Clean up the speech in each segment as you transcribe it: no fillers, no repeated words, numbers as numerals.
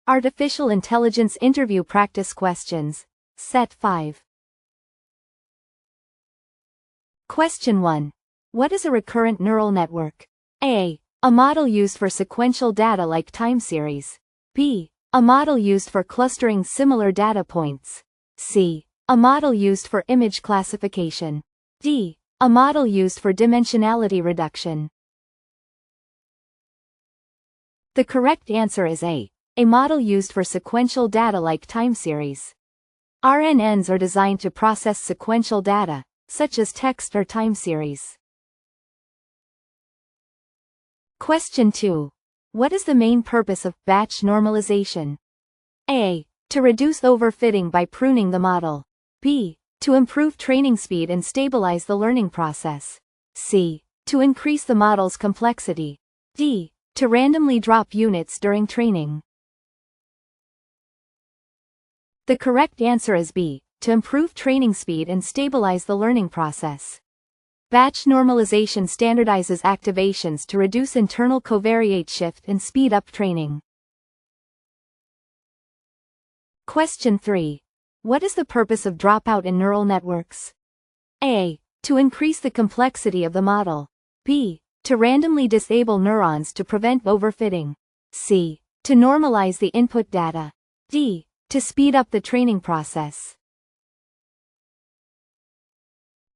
Artificial Intelligence Interview Practice Questions. Set 5. Question 1. What is a recurrent neural network? A. A model used for sequential data like time series. B. A model used for clustering similar data points. C. A model used for image classification. D. A model used for dimensionality reduction. The correct answer is A. A model used for sequential data like time series. RNNs are designed to process sequential data, such as text or time series. Question 2. What is the main purpose of batch normalization? A. To reduce overfitting by pruning the model. B. To improve training speed and stabilize the learning process. C. To increase the model's complexity. D. To randomly drop units during training. The correct answer is B. To improve training speed and stabilize the learning process. Batch normalization standardizes activations to reduce internal covariate shift and speed up training. Question 3. What is the purpose of dropout in neural networks? A. To increase the complexity of the model. B. To randomly disable neurons to prevent overfitting. C. To normalize the input data. D. To speed up the training process.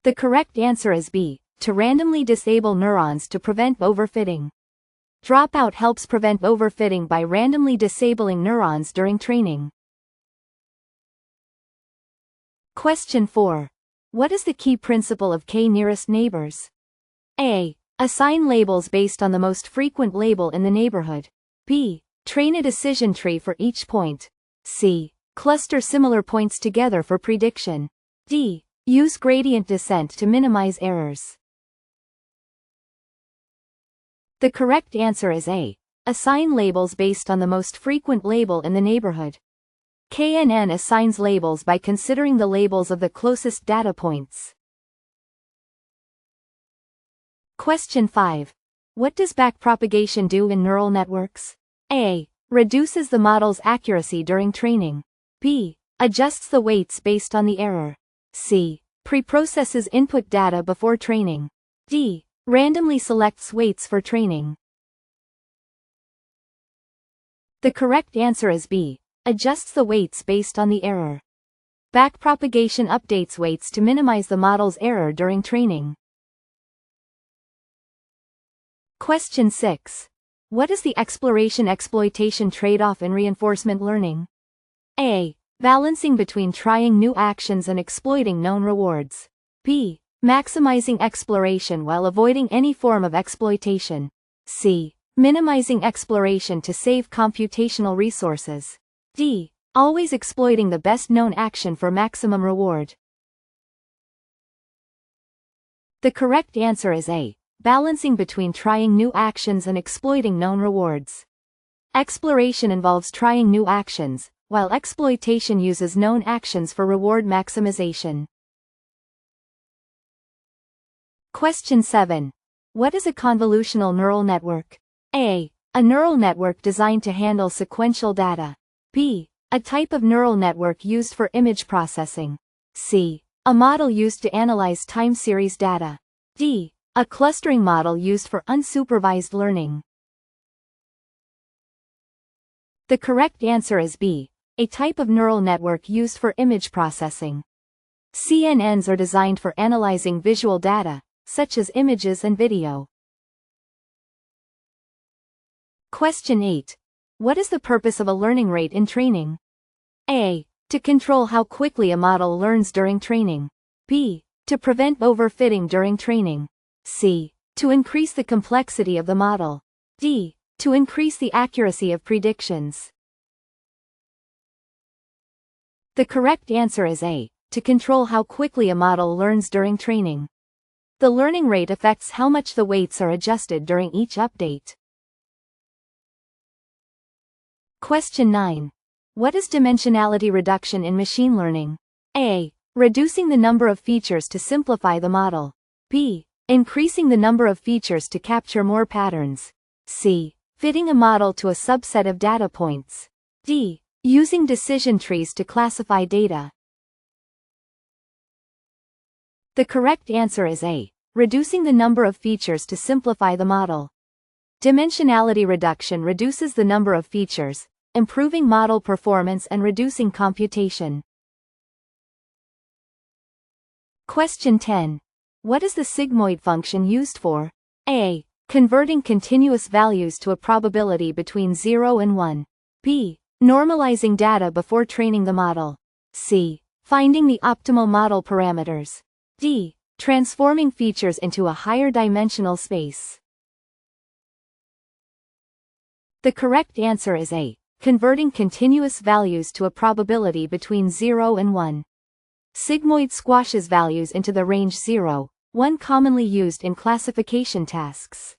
The correct answer is B. To randomly disable neurons to prevent overfitting. Dropout helps prevent overfitting by randomly disabling neurons during training. Question 4. What is the key principle of k-nearest neighbors? A. Assign labels based on the most frequent label in the neighborhood. B. Train a decision tree for each point. C. Cluster similar points together for prediction. D. Use gradient descent to minimize errors. The correct answer is A. Assign labels based on the most frequent label in the neighborhood. KNN assigns labels by considering the labels of the closest data points. Question 5. What does backpropagation do in neural networks? A. Reduces the model's accuracy during training. B. Adjusts the weights based on the error. C. Preprocesses input data before training. D. Randomly selects weights for training. The correct answer is B. Adjusts the weights based on the error. Backpropagation updates weights to minimize the model's error during training. Question 6. What is the exploration-exploitation trade-off in reinforcement learning? A. Balancing between trying new actions and exploiting known rewards. B. Maximizing exploration while avoiding any form of exploitation. C. Minimizing exploration to save computational resources. D. Always exploiting the best known action for maximum reward. The correct answer is A. Balancing between trying new actions and exploiting known rewards. Exploration involves trying new actions, while exploitation uses known actions for reward maximization. Question 7. What is a convolutional neural network? A. A neural network designed to handle sequential data. B. A type of neural network used for image processing. C. A model used to analyze time series data. D. A clustering model used for unsupervised learning. The correct answer is B. A type of neural network used for image processing. CNNs are designed for analyzing visual data, such as images and video. Question 8. What is the purpose of a learning rate in training? A. To control how quickly a model learns during training. B. To prevent overfitting during training. C. To increase the complexity of the model. D. To increase the accuracy of predictions. The correct answer is A. To control how quickly a model learns during training. The learning rate affects how much the weights are adjusted during each update. Question 9. What is dimensionality reduction in machine learning? A. Reducing the number of features to simplify the model. B. Increasing the number of features to capture more patterns. C. Fitting a model to a subset of data points. D. Using decision trees to classify data. The correct answer is A. Reducing the number of features to simplify the model. Dimensionality reduction reduces the number of features, improving model performance and reducing computation. Question 10. What is the sigmoid function used for? A. Converting continuous values to a probability between 0 and 1. B. Normalizing data before training the model. C. Finding the optimal model parameters. D. Transforming features into a higher dimensional space. The correct answer is A. Converting continuous values to a probability between 0 and 1. Sigmoid squashes values into the range 0, 1 commonly used in classification tasks.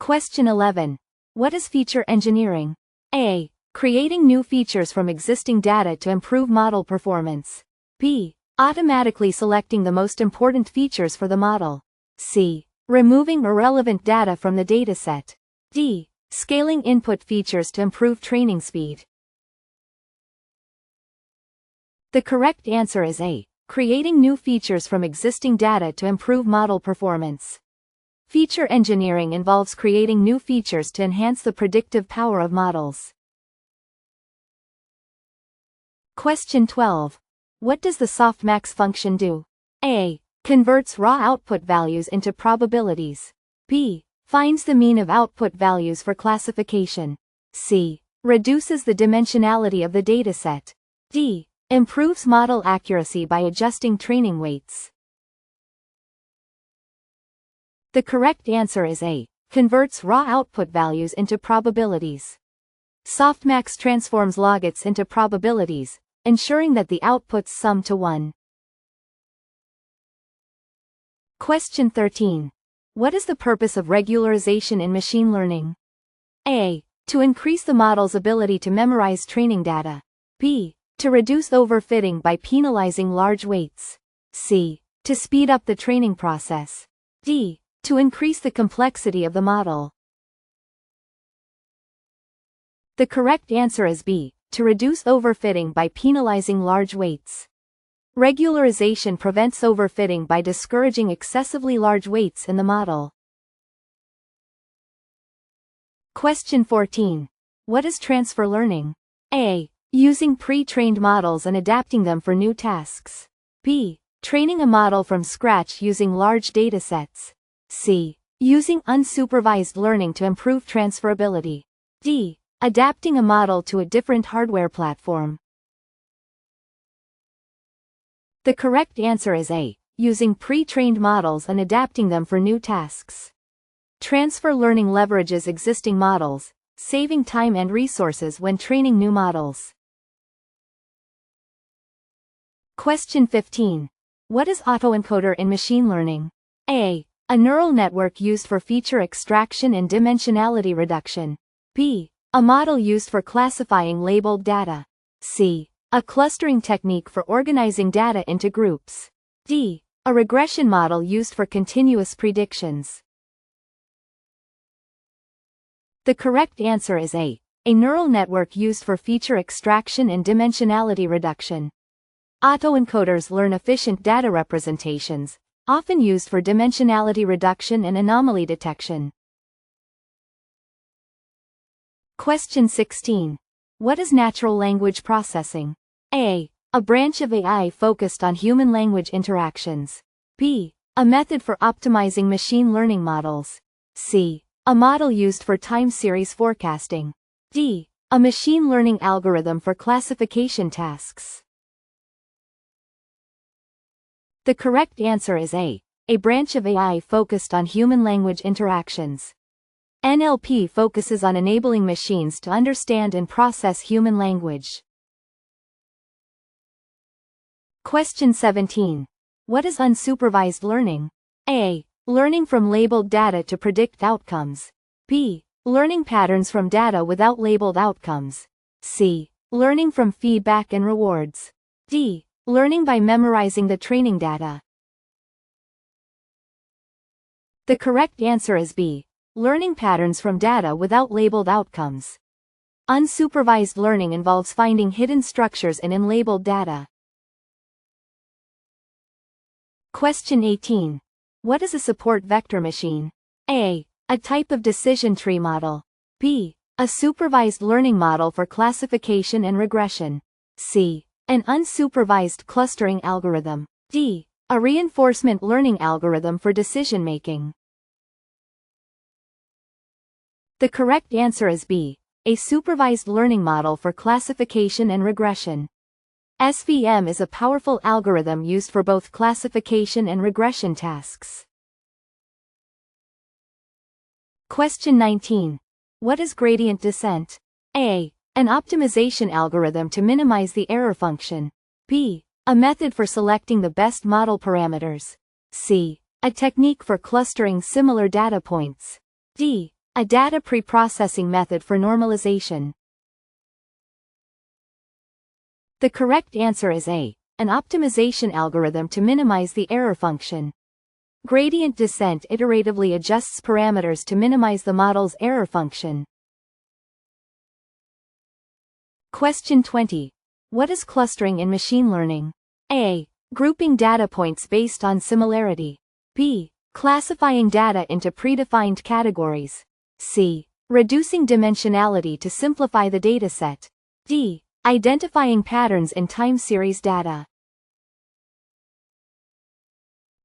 Question 11. What is feature engineering? A. Creating new features from existing data to improve model performance. B. Automatically selecting the most important features for the model. C. Removing irrelevant data from the dataset. D. Scaling input features to improve training speed. The correct answer is A. Creating new features from existing data to improve model performance. Feature engineering involves creating new features to enhance the predictive power of models. Question 12. What does the softmax function do? A. Converts raw output values into probabilities. B. Finds the mean of output values for classification. C. Reduces the dimensionality of the dataset. D. Improves model accuracy by adjusting training weights. The correct answer is A. Converts raw output values into probabilities. Softmax transforms logits into probabilities, ensuring that the outputs sum to 1. Question 13. What is the purpose of regularization in machine learning? A. To increase the model's ability to memorize training data. B. To reduce overfitting by penalizing large weights. C. To speed up the training process. D. To increase the complexity of the model. The correct answer is B. To reduce overfitting by penalizing large weights. Regularization prevents overfitting by discouraging excessively large weights in the model. Question 14. What is transfer learning? A. Using pre-trained models and adapting them for new tasks. B. Training a model from scratch using large datasets. C. Using unsupervised learning to improve transferability. D. Adapting a model to a different hardware platform. The correct answer is A. Using pre-trained models and adapting them for new tasks. Transfer learning leverages existing models, saving time and resources when training new models. Question 15. What is autoencoder in machine learning? A. A neural network used for feature extraction and dimensionality reduction. B. A model used for classifying labeled data. C. A clustering technique for organizing data into groups. D. A regression model used for continuous predictions. The correct answer is A. A neural network used for feature extraction and dimensionality reduction. Autoencoders learn efficient data representations, often used for dimensionality reduction and anomaly detection. Question 16. What is natural language processing? A. A branch of AI focused on human language interactions. B. A method for optimizing machine learning models. C. A model used for time series forecasting. D. A machine learning algorithm for classification tasks. The correct answer is A. A branch of AI focused on human language interactions. NLP focuses on enabling machines to understand and process human language. Question 17. What is unsupervised learning? A. Learning from labeled data to predict outcomes. B. Learning patterns from data without labeled outcomes. C. Learning from feedback and rewards. D. Learning by memorizing the training data. The correct answer is B. learning patterns from data without labeled outcomes. Unsupervised learning involves finding hidden structures in unlabeled data. Question 18. What is a support vector machine? A. A type of decision tree model. B. A supervised learning model for classification and regression. C. An unsupervised clustering algorithm. D. A reinforcement learning algorithm for decision-making. The correct answer is B. A supervised learning model for classification and regression. SVM is a powerful algorithm used for both classification and regression tasks. Question 19. What is gradient descent? A. An optimization algorithm to minimize the error function. B. A method for selecting the best model parameters. C. A technique for clustering similar data points. D. A data pre-processing method for normalization. The correct answer is A. An optimization algorithm to minimize the error function. Gradient descent iteratively adjusts parameters to minimize the model's error function. Question 20. What is clustering in machine learning? A. Grouping data points based on similarity. B. Classifying data into predefined categories. C. Reducing dimensionality to simplify the dataset. D. Identifying patterns in time series data.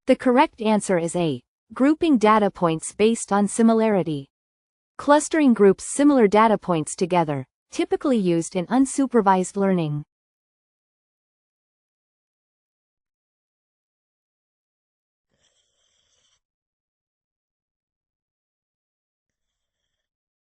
The correct answer is A. Grouping data points based on similarity. Clustering groups similar data points together, typically used in unsupervised learning.